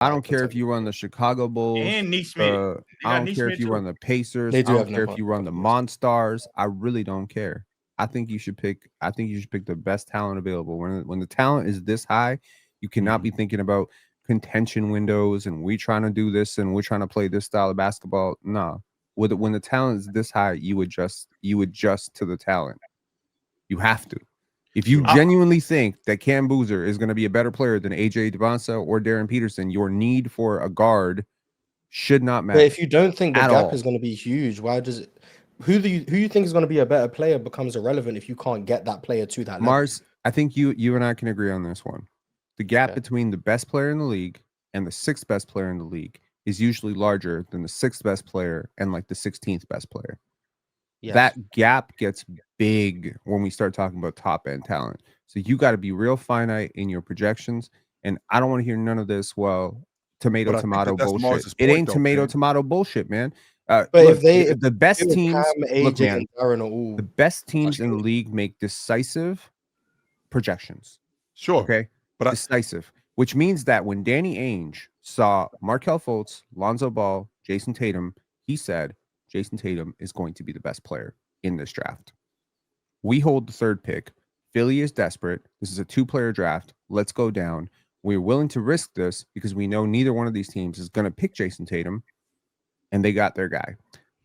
I don't care if you run the Chicago Bulls and Neesmith. I don't care if you run the Pacers. They I do don't have care no if you run the Monstars. I really don't care. I think you should pick the best talent available. When the talent is this high, you cannot be thinking about contention windows and we trying to do this and we're trying to play this style of basketball. Nah. When the talent is this high, you adjust to the talent. You have to. If you genuinely think that Cam Boozer is going to be a better player than AJ Dybantsa or Darren Peterson, your need for a guard should not matter. But if you don't think the gap all. is going to be huge, why does it? Who you think is going to be a better player becomes irrelevant if you can't get that player to that level. Mars, I think you and I can agree on this one. The gap between the best player in the league and the sixth best player in the league is usually larger than the sixth best player and like the 16th best player. Yes. That gap gets big when we start talking about top end talent. So you got to be real finite in your projections. And I don't want to hear none of this. Well, tomato bullshit. It ain't tomato bullshit, man. But look, if the best teams, AJ and Darren are all the best teams in the league make decisive projections. Sure. Okay. But decisive, which means that when Danny Ainge saw Markelle Fultz, Lonzo Ball, Jason Tatum, he said Jason Tatum is going to be the best player in this draft. We hold the third pick. Philly is desperate. This is a 2-player draft. Let's go down. We're willing to risk this because we know neither one of these teams is going to pick Jason Tatum, and they got their guy.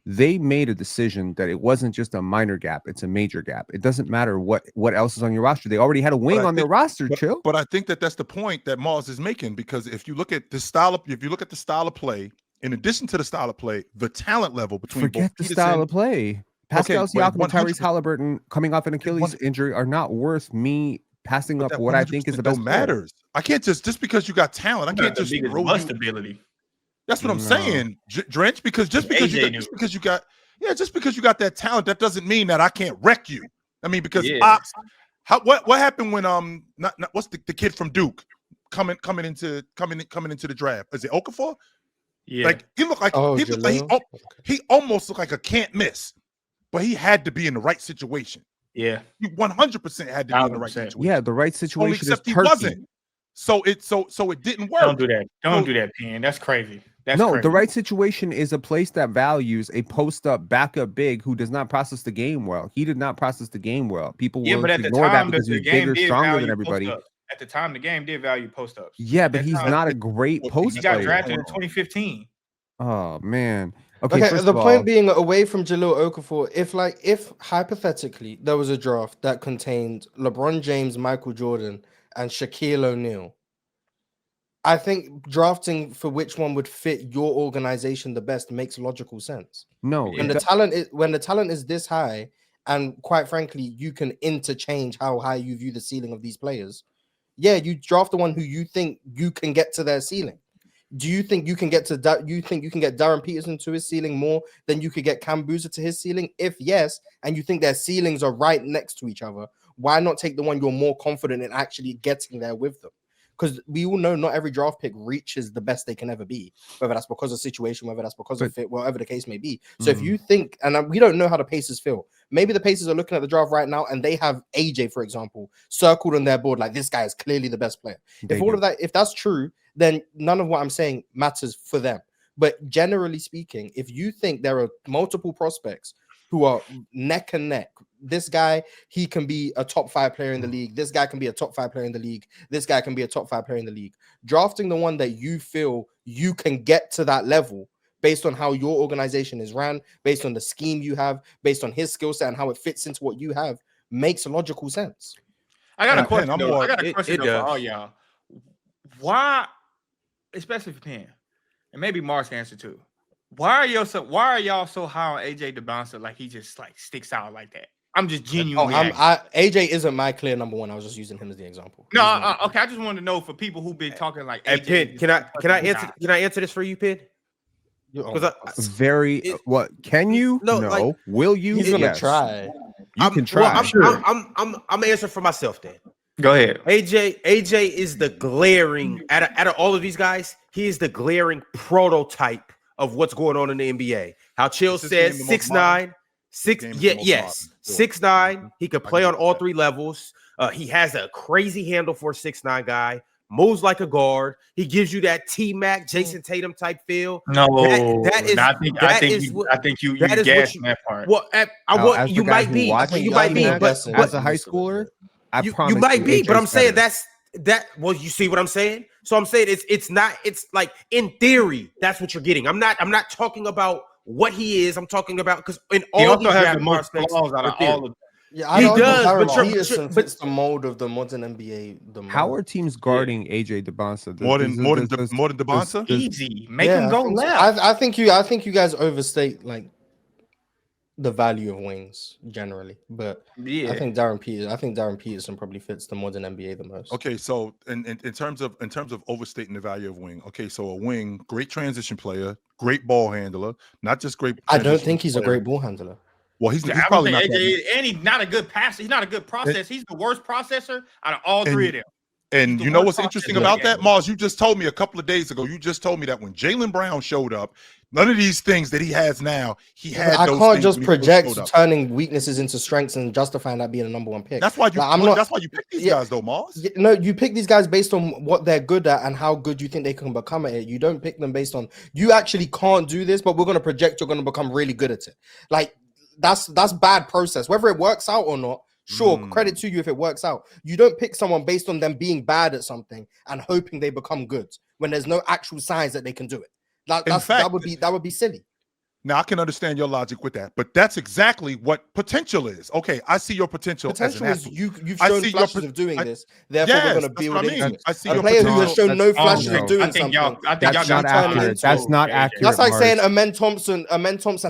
They made a decision that it wasn't just a minor gap; it's a major gap. It doesn't matter what else is on your roster. They already had a wing on their roster. Chill. But I think that's the point that Mars is making, because if you look at the style of play, in addition to the style of play, the talent level between forget the style of play. Pascal Siakam and Tyrese Halliburton coming off an Achilles injury are not worth me passing up what I think is the best. Matters. I can't just because you got talent. I can't just throw stability. That's what I'm saying, Drench. Because just because you got that talent, that doesn't mean that I can't wreck you. I mean, because what happened when what's the kid from Duke coming into the draft? Is it Okafor? Yeah, like he looked like he almost looked like a can't miss, but he had to be in the right situation. Yeah, he 100% had to be in the right situation. Yeah, the right situation. Except he wasn't. So it didn't work. Don't do that. Don't do that, Pan. That's crazy. The right situation is a place that values a post-up backup big who does not process the game well. He did not process the game well. People will ignore that because he's bigger, stronger than everybody. At the time, the game did value post-ups. Yeah, but he's not a great post player. He got drafted in 2015. Oh, man. Okay, the point being, away from Jahlil Okafor, if hypothetically there was a draft that contained LeBron James, Michael Jordan, and Shaquille O'Neal, I think drafting for which one would fit your organization the best makes logical sense. No, when the talent is this high, and quite frankly, you can interchange how high you view the ceiling of these players. Yeah, you draft the one who you think you can get to their ceiling. Do you think you can get to that? You think you can get Darren Peterson to his ceiling more than you could get Cam Boozer to his ceiling? If yes, and you think their ceilings are right next to each other, why not take the one you're more confident in actually getting there with them? Because we all know not every draft pick reaches the best they can ever be, whether that's because of situation, whether that's because of fit, whatever the case may be. So if you think, and we don't know how the Pacers feel, maybe the Pacers are looking at the draft right now and they have AJ, for example, circled on their board like this guy is clearly the best player. If that's true, then none of what I'm saying matters for them. But generally speaking, if you think there are multiple prospects who are neck and neck, this guy, he can be a top 5 player in the league. This guy can be a top 5 player in the league. This guy can be a top 5 player in the league. Drafting the one that you feel you can get to that level based on how your organization is ran, based on the scheme you have, based on his skill set and how it fits into what you have, makes logical sense. I got a question for all y'all. Why, especially for Penn, and maybe Mark's answer too, why are y'all so high on AJ Dybantsa? Like he just like sticks out like that. I'm just genuinely. AJ isn't my clear number one. I was just using him as the example. No, okay. I just wanted to know for people who've been talking like. Hey, Penn, can I answer this for you, Penn? What can you? No. Like, will you? He's gonna try. You can try. I'm answering for myself then. Go ahead. AJ is the glaring out of all of these guys. He is the glaring prototype of what's going on in the NBA. How Chill said 6'9". 6'9". He could play on all 3 levels. He has a crazy handle for a 6'9" guy. moves like a guard. He gives you that T-Mac, Jason Tatum type feel. No, I think you gassed that part. Well, you might be. You might be, but as a high schooler, you might be. But I'm saying that. Well, you see what I'm saying? So I'm saying it's not. It's like in theory, that's what you're getting. I'm not talking about what he is. I'm talking about because in all these draft prospects, out of all of yeah, he does. But Peterson fits the mold of the modern NBA. How are teams guarding AJ Dybantsa? More than Dybantsa? Easy. Make him go left. I think you guys overstate like the value of wings generally, but I think Darren Peterson probably fits the modern NBA the most. Okay, so in terms of overstating the value of wing, okay, so a wing, great transition player, great ball handler, not just great. I don't think he's a great ball handler. Well, he's probably not. AJ, and he's not a good passer. He's not a good processor. He's the worst processor out of all three of them. And you know what's interesting about that, Mars? You just told me a couple of days ago. You just told me that when Jaylen Brown showed up, none of these things that he has now, he had. I can't just project turning weaknesses into strengths and justifying that being a number one pick. That's why that's why you pick these guys, though, Mars. No, you pick these guys based on what they're good at and how good you think they can become at it. You don't pick them based on you actually can't do this, but we're going to project you're going to become really good at it. Like that's bad process. Whether it works out or not. Sure, credit to you if it works out. You don't pick someone based on them being bad at something and hoping they become good when there's no actual signs that they can do it. That would be silly. Now I can understand your logic with that, but that's exactly what potential is. Okay, I see your potential. Potential is you've shown flashes of doing this, therefore we're going to build into it. I see a player who has shown no flashes of doing something. That's not accurate. That's not accurate. That's like saying Amen Thompson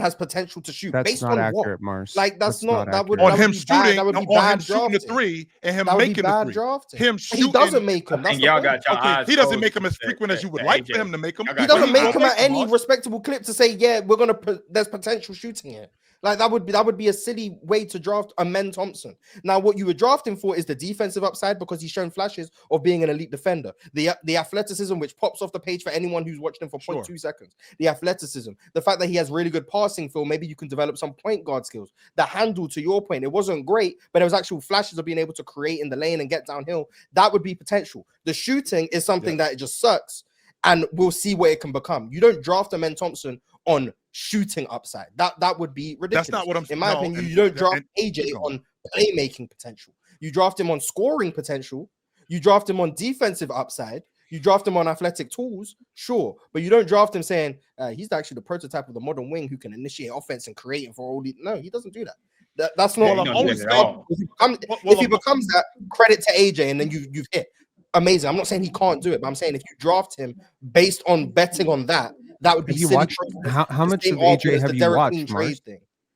has potential to shoot. That's based not on accurate, what? Mars. Like that's not that would on him be shooting. bad. That would be bad shooting the three and him making the three. Him shooting. He doesn't make them. Y'all got your eyes. He doesn't make them as frequent as you would like for him to make them. He doesn't make them at any respectable clip to say, yeah, we're gonna. There's potential shooting here. Like that would be a silly way to draft Amen Thompson. Now, what you were drafting for is the defensive upside because he's shown flashes of being an elite defender. The athleticism, which pops off the page for anyone who's watched him for 0.2 seconds. The athleticism, the fact that he has really good passing feel. Maybe you can develop some point guard skills. The handle, to your point, it wasn't great, but there was actual flashes of being able to create in the lane and get downhill. That would be potential. The shooting is something that it just sucks, and we'll see what it can become. You don't draft Amen Thompson on shooting upside. That would be ridiculous. That's not what I'm saying. In my opinion, you don't draft AJ on playmaking potential. You draft him on scoring potential. You draft him on defensive upside. You draft him on athletic tools, sure, but you don't draft him saying he's actually the prototype of the modern wing who can initiate offense and create it for all the. No, he doesn't do that. That's not. If he becomes that, credit to AJ, and then you've hit. Amazing. I'm not saying he can't do it, but I'm saying if you draft him based on betting on that would be silly. How much of AJ have you watched, Mark?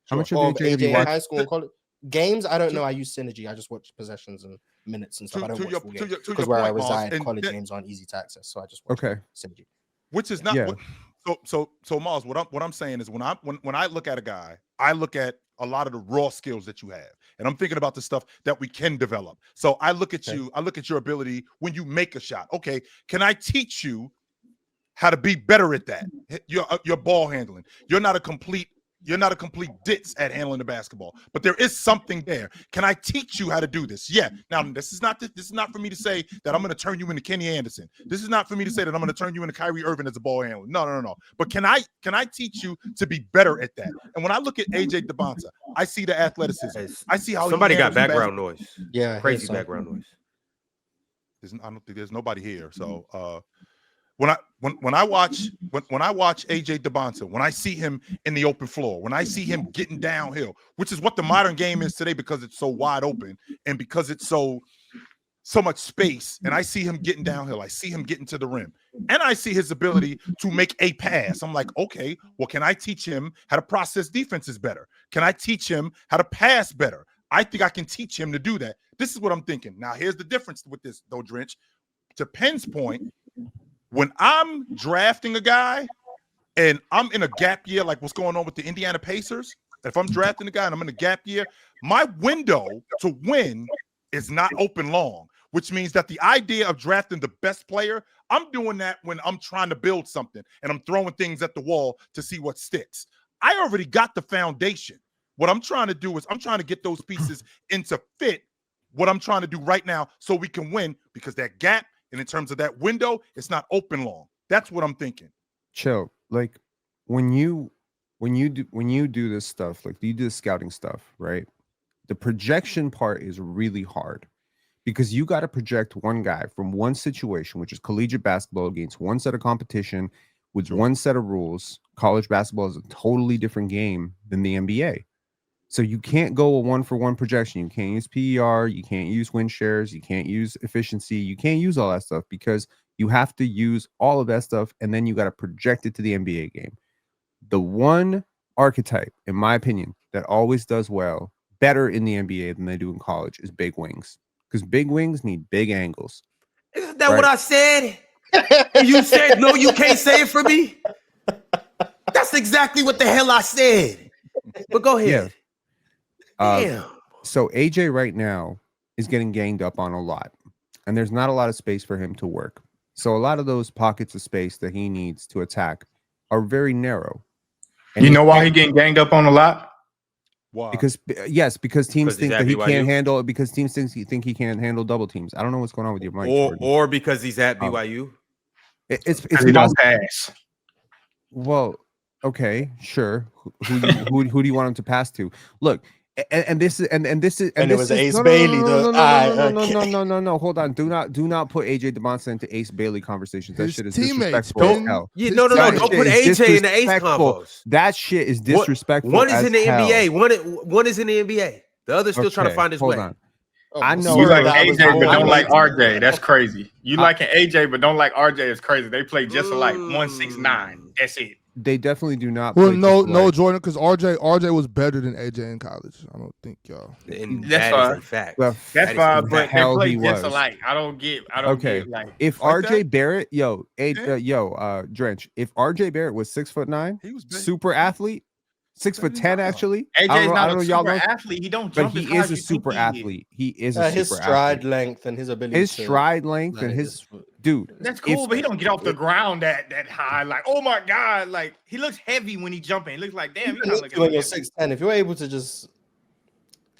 How much of AJ have you watched? High school and college games? I don't know. I use Synergy. I just watch possessions and minutes and stuff. I don't watch full games because where I reside, college games aren't easy to access, so I just watch Synergy. Which is not so Mars. What I'm saying is when I look at a guy, I look at a lot of the raw skills that you have, and I'm thinking about the stuff that we can develop. So I look at you. I look at your ability when you make a shot. Okay, can I teach you how to be better at that? Your ball handling. You're not a complete ditz at handling the basketball, but there is something there. Can I teach you how to do this? Yeah. Now, this is not for me to say that I'm going to turn you into Kenny Anderson. This is not for me to say that I'm going to turn you into Kyrie Irving as a ball handler. No. But can I teach you to be better at that? And when I look at AJ Dybantsa, I see the athleticism. I see how somebody got background noise. Yeah, crazy background noise. I don't think there's nobody here. So when I watch AJ Dybantsa, when I see him in the open floor, when I see him getting downhill, which is what the modern game is today because it's so wide open and because it's so much space, and I see him getting downhill, I see him getting to the rim, and I see his ability to make a pass. I'm like, okay, well, can I teach him how to process defenses better? Can I teach him how to pass better? I think I can teach him to do that. This is what I'm thinking. Now, here's the difference with this, though, Drench. To Penn's point, when I'm drafting a guy and I'm in a gap year, like what's going on with the Indiana Pacers, if I'm drafting a guy and I'm in a gap year, my window to win is not open long, which means that the idea of drafting the best player, I'm doing that when I'm trying to build something and I'm throwing things at the wall to see what sticks. I already got the foundation. What I'm trying to do is I'm trying to get those pieces into fit what I'm trying to do right now so we can win, because that gap And in terms of that window, it's not open long. That's what I'm thinking. Chill. Like when you do this stuff, like you do the scouting stuff, right? The projection part is really hard because you got to project one guy from one situation, which is collegiate basketball, against one set of competition with one set of rules. College basketball is a totally different game than the NBA. So you can't go a 1-for-1 projection. You can't use PER. You can't use win shares. You can't use efficiency. You can't use all that stuff because you have to use all of that stuff. And then you got to project it to the NBA game. The one archetype, in my opinion, that always does well, better in the NBA than they do in college is big wings. Because big wings need big angles. Isn't that what I said? You said, no, you can't say it for me. That's exactly what the hell I said. But go ahead. Yeah. So AJ right now is getting ganged up on a lot. And there's not a lot of space for him to work. So a lot of those pockets of space that he needs to attack are very narrow. And you know why he's getting ganged up on a lot? Why? Because teams think that he can't handle it. Because teams think he can't handle double teams. I don't know what's going on with your mic. Or because he's at BYU. It's he don't pass. Well, okay, sure. Who do you want him to pass to? Look, and this is it was Ace Bailey. No. Hold on. Do not put AJ Dybantsa into Ace Bailey conversations. That shit is disrespectful as hell. Yeah, no. Don't put AJ in the Ace combos. That shit is disrespectful. One is in the NBA. One is in the NBA. The other's still trying to find his way. Hold on. I know you like AJ, but don't like RJ. That's crazy. You like an AJ, but don't like RJ. Is crazy. They play just alike. 169. That's it. They definitely do not. Well, no, Jordan, because RJ was better than AJ in college. I don't think y'all. That's fine. Fact. That's fine. But they play just alike. I don't get. Like, if RJ Barrett, Drench, if RJ Barrett was 6'9", he was super athlete. 6'10" actually. AJ's not a super athlete. He don't jump. But he is a super athlete. He is a his super stride athlete. length and his ability. His stride length and his dude. That's cool, but he don't get off the ground that high. Like, oh my god, like he looks heavy when he jumping. He looks like damn. You're not looking. When you're 6'10", if you're able to just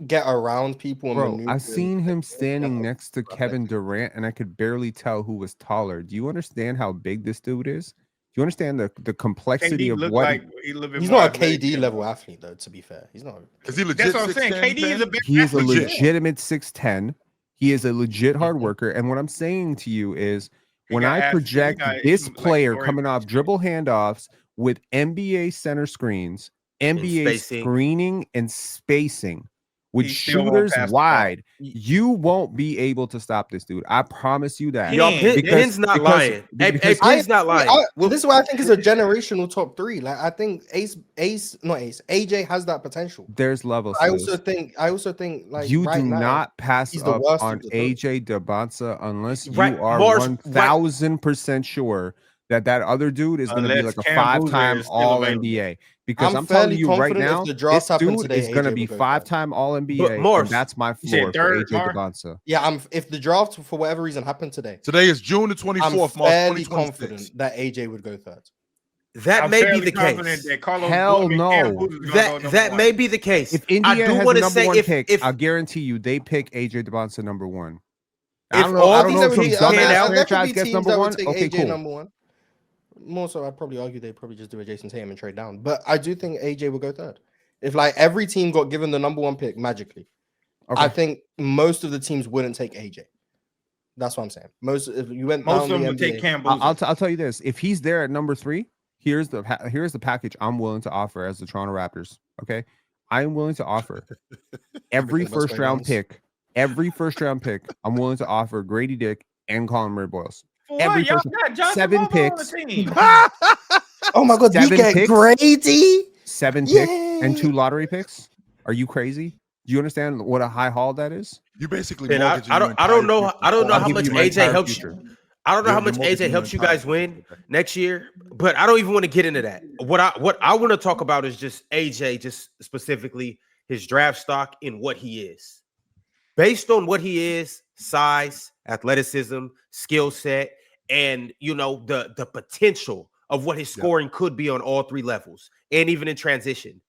get around people, and I've seen him standing next to Kevin Durant, and I could barely tell who was taller. Do you understand how big this dude is? Do you understand the complexity of what? Like he's not a KD level athlete, though. To be fair, he's not. Is he legit? That's what I'm saying. KD is a big. He is a legitimate 6'10". He is a legit hard worker. And what I'm saying to you is, when I project this player coming off dribble handoffs with NBA center screens, NBA screening and spacing with shooters wide, you won't be able to stop this dude. I promise you that. Pin's not lying. Pin's not lying. This is why I think it's a generational top three. Like I think AJ has that potential. There's levels. I also think like you do not pass up on AJ Dybantsa unless you are 1000% sure that other dude is going to be like a 5-time All NBA. Because I'm telling you right now, this dude is going to be 5-time All NBA. And that's my floor for AJ Dybantsa. Yeah, if the draft for whatever reason happened today. Today is June the 24th. I'm fairly confident that AJ would go third. That may be the case. Hell no. That may be the case. If Indiana has the number one pick, I guarantee you they pick AJ Dybantsa number one. I don't know if some dumbass franchise gets number one. Okay, cool. Number one. More so, I'd probably argue they probably just do a Jason Tatum and trade down. But I do think AJ will go third. If like every team got given the number one pick magically, I think most of the teams wouldn't take AJ. That's what I'm saying. Most of them would take Campbell. I'll tell you this: if he's there at number 3, here's the package I'm willing to offer as the Toronto Raptors. Okay, I am willing to offer every first round pick. I'm willing to offer Grady Dick and Colin Murray-Boyles. Every person, 7 picks. Oh my god, you get Grady? 7 picks and 2 lottery picks? Are you crazy? Do you understand what a high haul that is? You basically I don't know how much AJ helps you. I don't know how much AJ helps you guys win next year, but I don't even want to get into that. What I want to talk about is just AJ, just specifically his draft stock and what he is. Based on what he is, size, athleticism, skill set, and the potential of what his scoring could be on all 3 levels, and even in transition,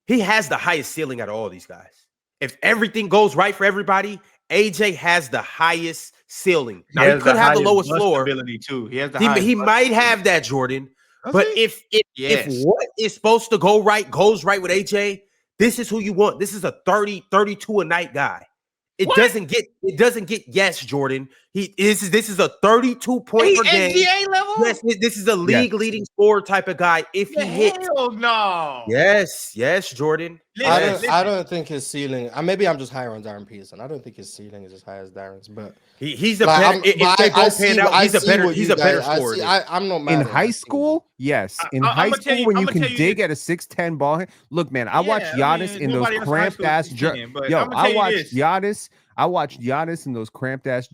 he has the highest ceiling out of all these guys. If everything goes right for everybody, AJ has the highest ceiling. Now he could have the lowest floor. Ability too. He might have that, Jordan. But if what is supposed to go right goes right with AJ, this is who you want. This is a 30, 32 a night guy. It doesn't get yes, Jordan. This is a 32 point per game. NBA level? Yes, this is a league leading scorer type of guy. If he hits, no. Yes, Jordan. I don't think his ceiling. Maybe I'm just higher on Darren Peterson. I don't think his ceiling is as high as Darren's, but he's a better. If they both pan out, he's a better scorer. I'm not mad in high school. Yes, in high school when you can dig at a 6'10" ball hand. Look, man, I watched Giannis in those cramped ass. I watched Giannis in those cramped ass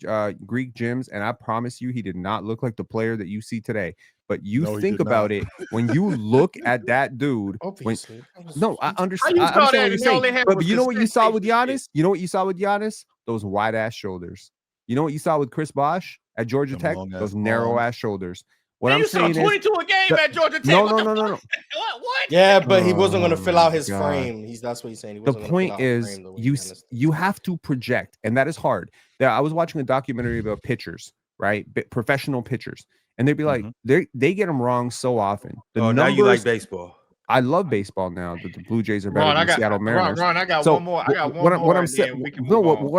Greek gyms, and I promise you, he did not look like the player that you see today. But think about it when you look at that dude. Obviously, I understand. I understand what you're saying. But you know what you saw with Giannis? You know what you saw with Giannis? Those wide ass shoulders. You know what you saw with Chris Bosh at Georgia Tech? Those narrow ass shoulders. What I'm saying is 22 a game at Georgia Tech. No. What? Yeah, but he wasn't going to fill out his frame. That's what he's saying. The point is, you have to project, and that is hard. I was watching a documentary about pitchers, right? Professional pitchers, and they'd be like, they get them wrong so often. Now you like baseball. I love baseball now that the Blue Jays are better than Seattle Mariners. Ron, I got one more. What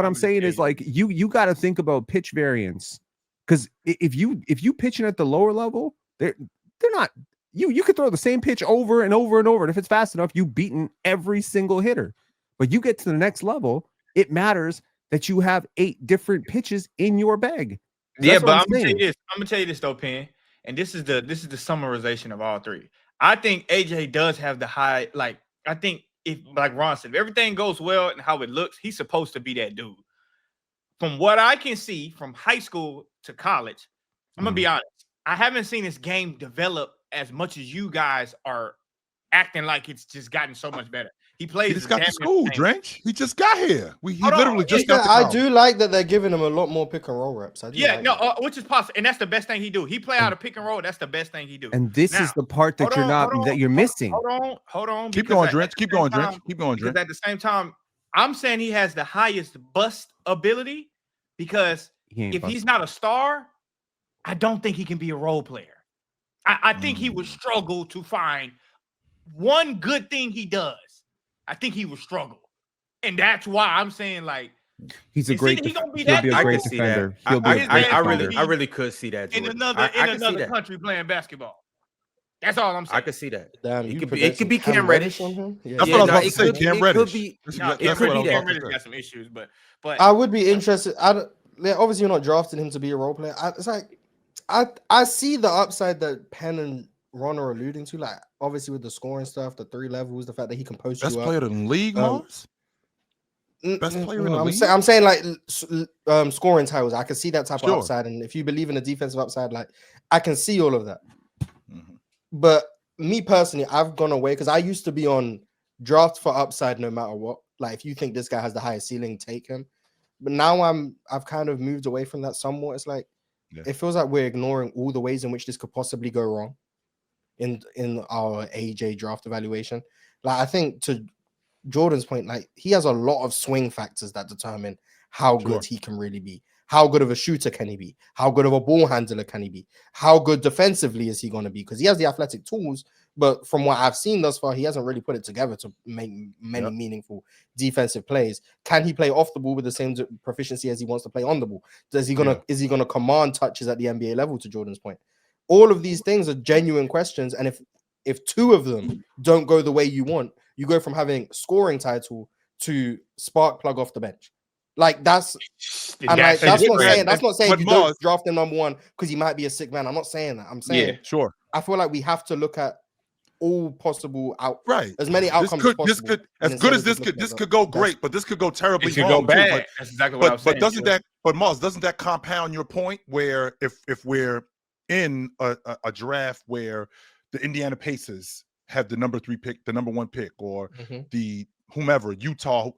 I'm saying is like you got to think about pitch variance. Because if you pitching at the lower level, they're not. You could throw the same pitch over and over and over, and if it's fast enough, you've beaten every single hitter. But you get to the next level, it matters that you have 8 different pitches in your bag. But I'm gonna tell you this though, Penn, and this is the summarization of all 3. I think AJ does have the high. Like I think if, like Ron said, if everything goes well and how it looks, he's supposed to be that dude. From what I can see from high school to college, I'm going to be honest. I haven't seen this game develop as much as you guys are acting like it's just gotten so much better. He plays. He just got to school, Drench. He just got here. He literally just got to I do like that they're giving him a lot more pick and roll reps. Which is possible. And that's the best thing he do. He play out of pick and roll. That's the best thing he do. And this is the part that you're missing. Hold on. Keep going, Drench. Keep going, Drench. Because at the same time, I'm saying he has the highest bust ability because if he's not a star, I don't think he can be a role player. I think he would struggle to find one good thing he does. I think he would struggle. And that's why I'm saying, like, he's a great defender. I really could see that, Jordan. In another country playing basketball. That's all I'm saying. I could see that. Damn, it could be Cam Reddish. That's what I was about to say. Cam Reddish. Cam Reddish got some issues, but I would be interested. Obviously, you're not drafting him to be a role player. I see the upside that Penn and Ron are alluding to, like obviously with the scoring stuff, the 3 levels, the fact that he can post best you player up. in the league, Mars? Best player in the league. I'm saying like scoring titles. I can see that type of upside, and if you believe in the defensive upside, like I can see all of that. But me personally, I've gone away because I used to be on draft for upside no matter what. Like if you think this guy has the highest ceiling, take him. But now I've kind of moved away from that somewhat. It's like it feels like we're ignoring all the ways in which this could possibly go wrong in our AJ draft evaluation. Like I think to Jordan's point, like he has a lot of swing factors that determine how good he can really be. How good of a shooter can he be? How good of a ball handler can he be? How good defensively is he going to be? Because he has the athletic tools, but from what I've seen thus far, he hasn't really put it together to make many meaningful defensive plays. Can he play off the ball with the same proficiency as he wants to play on the ball? Is he gonna command touches at the NBA level? To Jordan's point, all of these things are genuine questions, and if 2 of them don't go the way you want, you go from having scoring title to spark plug off the bench. Like that's not saying you don't draft him number 1 because he might be a sick man. I'm not saying that. I'm saying I feel like we have to look at all possible as many outcomes as possible. This could go great, but this could go terribly wrong. Go bad. That's exactly what I'm saying. But Mars, doesn't that compound your point where if we're in a draft where the Indiana Pacers have the number 3 pick, the number 1 pick, or the whomever, Utah,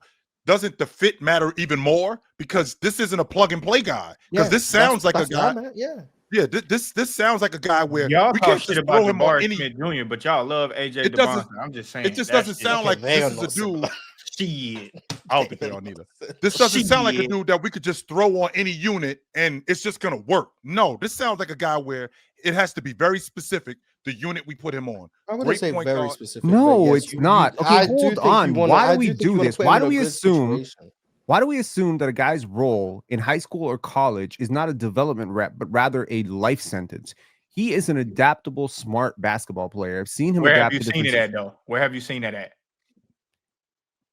doesn't the fit matter even more? Because this isn't a plug and play guy. Because this sounds like a guy. This sounds like a guy where y'all we can't just throw him on any Smith Jr., but y'all love AJ Dybantsa. I'm just saying it just doesn't sound like this is a dude. Shit. I don't think they are neither. This doesn't sound like a dude that we could just throw on any unit and it's just gonna work. No, this sounds like a guy where it has to be very specific. The unit we put him on. I wouldn't say very specific. No, yes, it's not. Okay, hold on. Why do we do this? Why do we assume? Why do we assume that a guy's role in high school or college is not a development rep, but rather a life sentence? He is an adaptable, smart basketball player. I've seen him. Where have you seen it at, though? Where have you seen that at?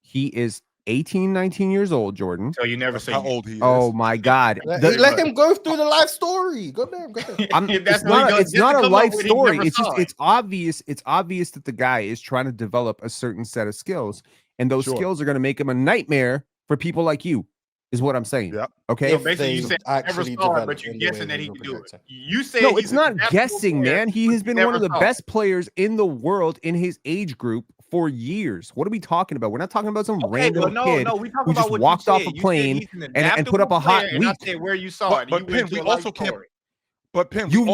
He is 18, 19 years old, Jordan. So you never say how old he is. Oh my God! Let him go through the life story. Go there. It's not a life story. It's obvious. It's obvious that the guy is trying to develop a certain set of skills, and those skills are going to make him a nightmare for people like you. Is what I'm saying. Yep. Okay. So basically, you said never saw it, but you're guessing that he can do it. You say no, it's not guessing, man. He has been one of the best players in the world in his age group for years. What are we talking about? We're not talking about some random kid who just walked off a plane and put up a hot week. Where you saw it, but Pim, we also can't. But Pim, you've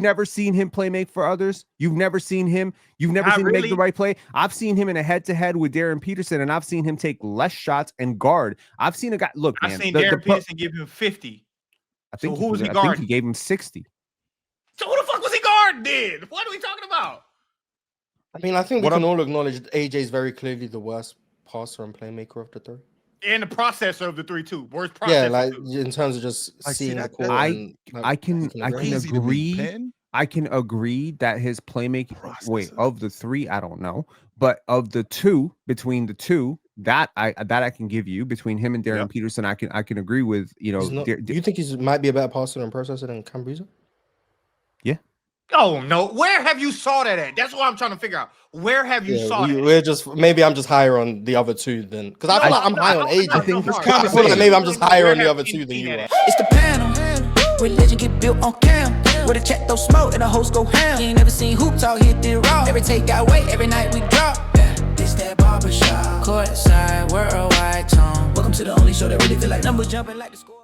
never seen him play make for others. You've never seen him make the right play. I've seen him in a head-to-head with Darren Peterson, and I've seen him take less shots and guard. I've seen a guy look. I've seen Darren Peterson give him 50. I think who was he guarding? I think he gave him 60. So who the fuck was he guarding? Then what are we talking about? I mean, I think we can all acknowledge that AJ is very clearly the worst passer and playmaker of the three. And the processor of the 3-2. Worst processor. Yeah, like in terms of just seeing the court. I can agree. I can agree that his playmaking of the three, I don't know, but of the two, between the two, that I can give you between him and Darren Peterson, I can agree with. You know, do you think he might be a better passer and processor than Cambriza? Yeah. Oh no! Where have you saw that at? That's what I'm trying to figure out. Where have you saw that? We're just maybe I'm just higher on the other two than because I feel like I'm high on AJ. I think I feel like maybe I'm just higher on the other two than you are. It's the panel. Religion get built on cam. Where the chat throw smoke and the host go ham. You ain't never seen hoops out hit the raw. Every take got weight, every night we drop. This that barbershop. Courtside, worldwide tone. Welcome to the only show that really feel like numbers jumping like the score.